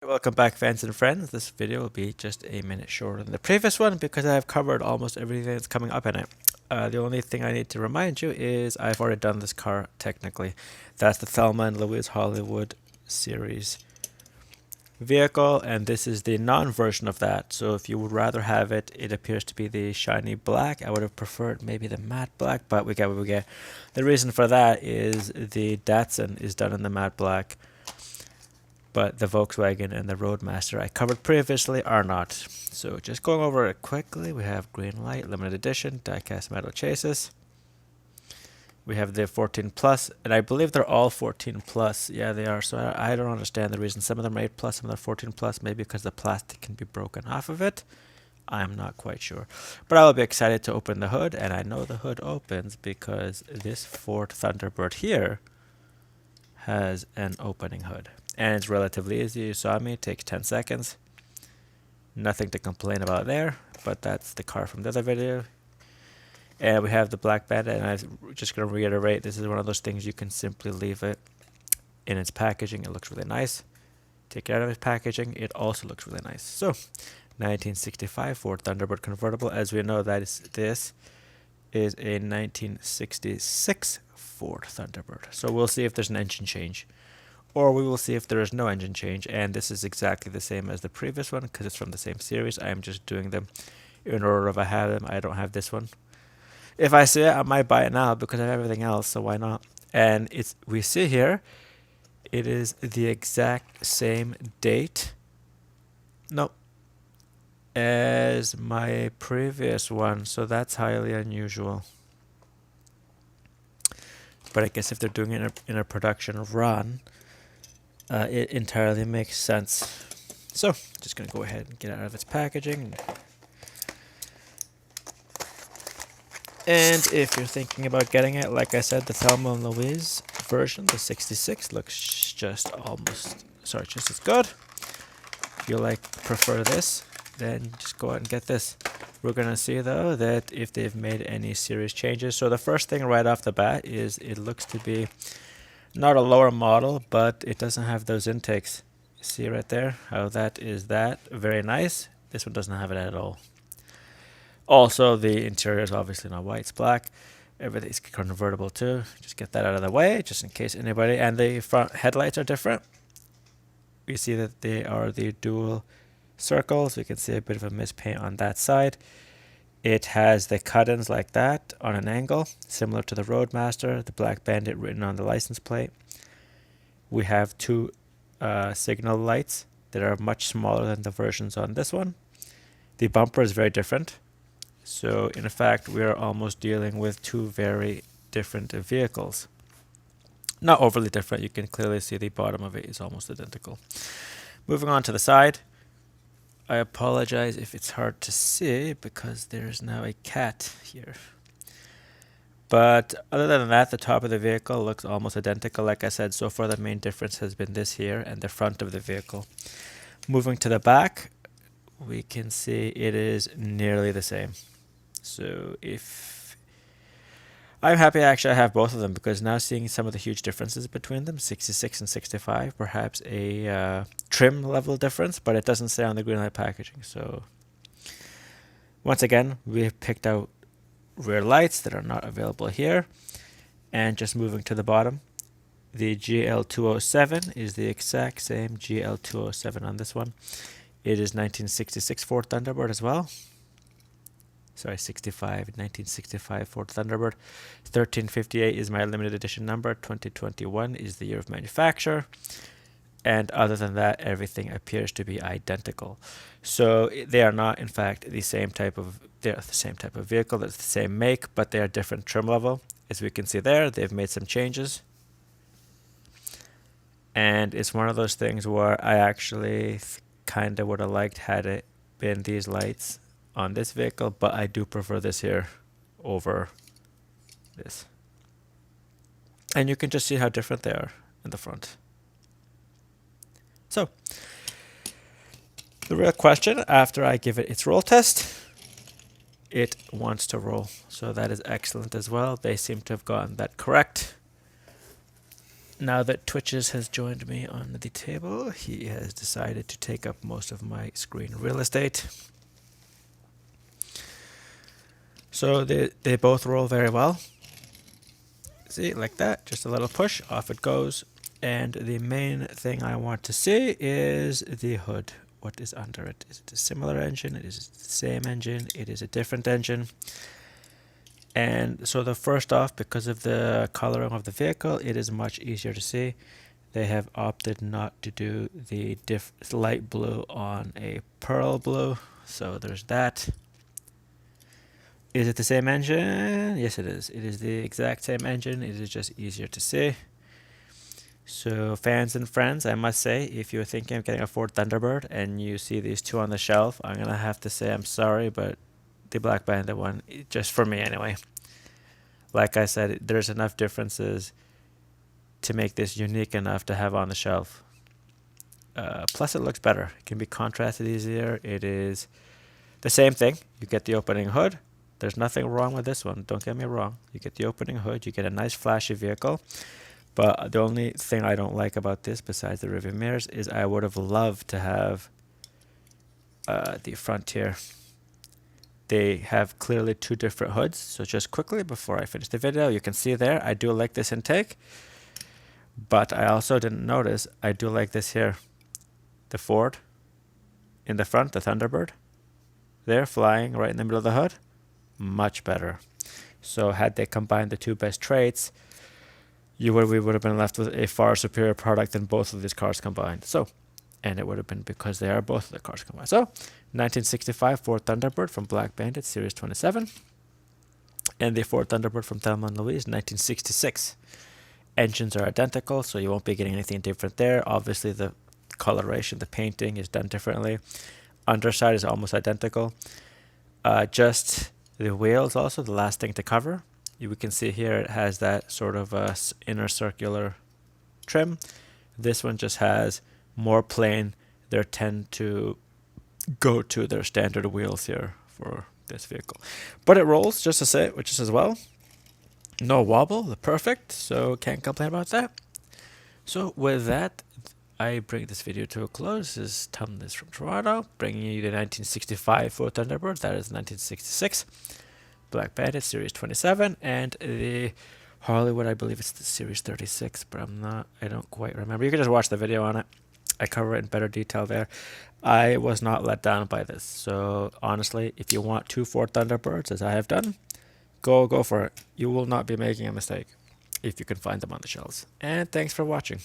Welcome back, fans and friends. This video will be just a minute shorter than the previous one because I have covered almost everything that's coming up in it. The only thing I need to remind you is I've already done this car technically. That's the Thelma and Louise Hollywood series vehicle, and this is the non-version of that. So if you would rather have it, it appears to be the shiny black. I would have preferred maybe the matte black, but we get what we get. The reason for that is the Datsun is done in the matte black, but the Volkswagen and the Roadmaster I covered previously are not. So just going over it quickly, we have Greenlight, limited edition, die-cast metal chassis. We have the 14 Plus, and I believe they're all 14 Plus. Yeah, they are. So I don't understand the reason. Some of them are 8 Plus, some of them are 14 Plus, maybe because the plastic can be broken off of it. I'm not quite sure. But I will be excited to open the hood, and I know the hood opens because this Ford Thunderbird here has an opening hood. And it's relatively easy. You saw me, it takes 10 seconds. Nothing to complain about there, but that's the car from the other video. And we have the black Bandit, and I'm just going to reiterate, this is one of those things you can simply leave it in its packaging. It looks really nice. Take it out of its packaging, it also looks really nice. So, 1965 Ford Thunderbird convertible. As we know, this is a 1966 Ford Thunderbird. So we'll see if there's an engine change, or we will see if there is no engine change. And this is exactly the same as the previous one because it's from the same series. I am just doing them in order if I have them. I don't have this one. If I see it, I might buy it now because I have everything else, so why not? And we see here, it is the exact same date. Nope. As my previous one, so that's highly unusual. But I guess if they're doing it in a production run, it entirely makes sense. So, just going to go ahead and get it out of its packaging. And if you're thinking about getting it, like I said, the Thelma and Louise version, the 66, looks just as good. If you prefer this, then just go out and get this. We're going to see, though, that if they've made any serious changes. So the first thing right off the bat is it looks to be not a lower model, but it doesn't have those intakes. See right there how that is very nice. This one doesn't have it at all. Also, the interior is obviously not white, it's black. Everything's convertible too. Just get that out of the way, just in case anybody. And the front headlights are different. We see that they are the dual circles. We can see a bit of a mispaint on that side. It has the cut-ins like that on an angle, similar to the Roadmaster, the Black Bandit written on the license plate. We have two signal lights that are much smaller than the versions on this one. The bumper is very different. So in fact, we are almost dealing with two very different vehicles. Not overly different. You can clearly see the bottom of it is almost identical. Moving on to the side. I apologize if it's hard to see because there is now a cat here. But other than that, the top of the vehicle looks almost identical. Like I said, so far the main difference has been this here and the front of the vehicle. Moving to the back, we can see it is nearly the same. So if I'm happy actually I have both of them, because now seeing some of the huge differences between them, 66 and 65, perhaps a trim level difference, but it doesn't say on the Greenlight packaging. So once again, we have picked out rear lights that are not available here. And just moving to the bottom, the GL207 is the exact same GL207 on this one. It is 1966 Ford Thunderbird as well. Sorry, 1965 Ford Thunderbird. 1358 is my limited edition number. 2021 is the year of manufacture. And other than that, everything appears to be identical. So they are not, in fact, they're the same type of vehicle. It's the same make, but they are different trim level. As we can see there, they've made some changes. And it's one of those things where I actually kind of would have liked had it been these lights on this vehicle, but I do prefer this here over this. And you can just see how different they are in the front. So, the real question, after I give it its roll test, it wants to roll. So that is excellent as well. They seem to have gotten that correct. Now that Twitches has joined me on the table, he has decided to take up most of my screen real estate. So they both roll very well. See, like that, just a little push, off it goes. And the main thing I want to see is the hood. What is under it? Is it a similar engine? It is the same engine. It is a different engine. And so the first off, because of the coloring of the vehicle, it is much easier to see. They have opted not to do the light blue on a pearl blue. So there's that. Is it the same engine? Yes, it is. It is the exact same engine. It is just easier to see. So fans and friends, I must say, if you're thinking of getting a Ford Thunderbird and you see these two on the shelf, I'm going to have to say I'm sorry, but the Black Bandit one, just for me anyway. Like I said, there's enough differences to make this unique enough to have on the shelf. Plus it looks better. It can be contrasted easier. It is the same thing. You get the opening hood. There's nothing wrong with this one. Don't get me wrong. You get the opening hood. You get a nice flashy vehicle. But the only thing I don't like about this, besides the rearview mirrors, is I would have loved to have the Frontier. They have clearly two different hoods. So just quickly, before I finish the video, you can see there, I do like this intake. But I also didn't notice, I do like this here. The Ford in the front, the Thunderbird. There, flying right in the middle of the hood. Much better. So had they combined the two best traits, we would have been left with a far superior product than both of these cars combined. So, and it would have been because they are both of the cars combined. So, 1965 Ford Thunderbird from Black Bandit, Series 27. And the Ford Thunderbird from Thelma & Louise, 1966. Engines are identical, so you won't be getting anything different there. Obviously, the coloration, the painting is done differently. Underside is almost identical. Just the wheels also, the last thing to cover. We can see here it has that sort of inner circular trim. This one just has more plain. They tend to go to their standard wheels here for this vehicle. But it rolls just as well. No wobble, the perfect, so can't complain about that. So with that, I bring this video to a close. This is Tom from Toronto, bringing you the 1965 Ford Thunderbird. That is 1966. Black Bandit Series 27, and the Hollywood, I believe it's the Series 36, but I don't quite remember. You can just watch the video on it. I cover it in better detail there. I was not let down by this. So honestly, if you want two Ford Thunderbirds, as I have done, go for it. You will not be making a mistake if you can find them on the shelves. And thanks for watching.